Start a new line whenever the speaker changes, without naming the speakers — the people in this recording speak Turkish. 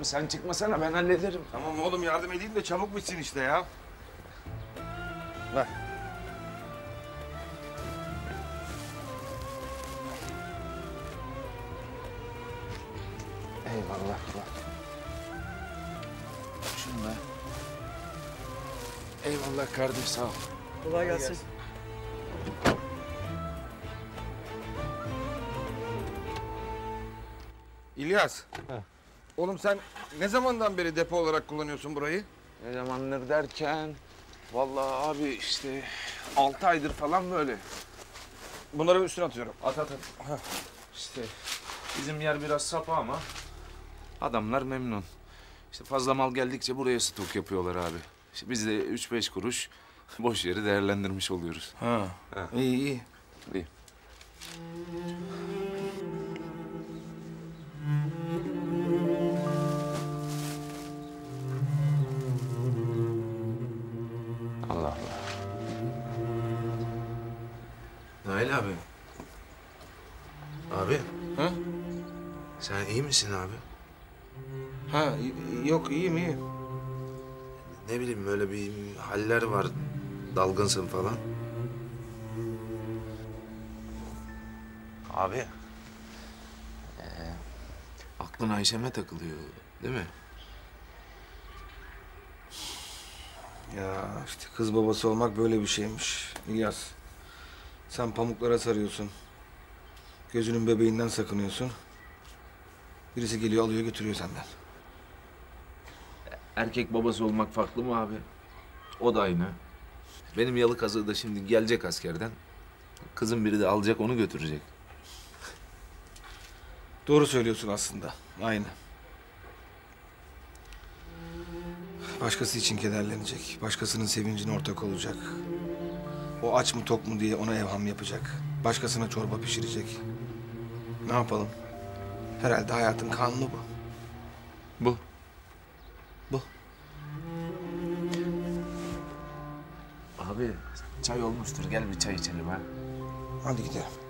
abi sen çıkmasana ben hallederim.
Tamam oğlum yardım edeyim de çabuk bitsin işte ya. Ver.
Eyvallah. Şunu da. Eyvallah kardeş sağ ol.
Kolay gelsin.
İlyas. Oğlum sen ne zamandan beri depo olarak kullanıyorsun burayı?
Ne zamandır derken... Vallahi abi işte 6 aydır falan böyle.
Bunları üstüne atıyorum.
At. İşte bizim yer biraz sapa ama adamlar memnun. İşte fazla mal geldikçe buraya stok yapıyorlar abi. İşte biz de 3-5 kuruş boş yeri değerlendirmiş oluyoruz.
Ha. İyi.
İyi. Allah Allah.
Nail abi. Abi.
Ha?
Sen iyi misin abi?
Ha, yok iyiyim iyi.
Ne bileyim böyle bir haller var. Dalgınsın falan. Abi. Aklın Ayşem'e takılıyor değil mi?
Ya işte kız babası olmak böyle bir şeymiş İlyas. Sen pamuklara sarıyorsun. Gözünün bebeğinden sakınıyorsun. Birisi geliyor alıyor götürüyor senden.
Erkek babası olmak farklı mı abi? O da aynı. Benim yalı kazığı da şimdi gelecek askerden. Kızın biri de alacak onu götürecek.
Doğru söylüyorsun aslında. Aynı. Başkası için kederlenecek. Başkasının sevincine ortak olacak. O aç mı tok mu diye ona evham yapacak. Başkasına çorba pişirecek. Ne yapalım? Herhalde hayatın kanunu bu.
Bu.
Bu.
Abi çay olmuştur. Gel bir çay içelim ha.
Hadi gidelim.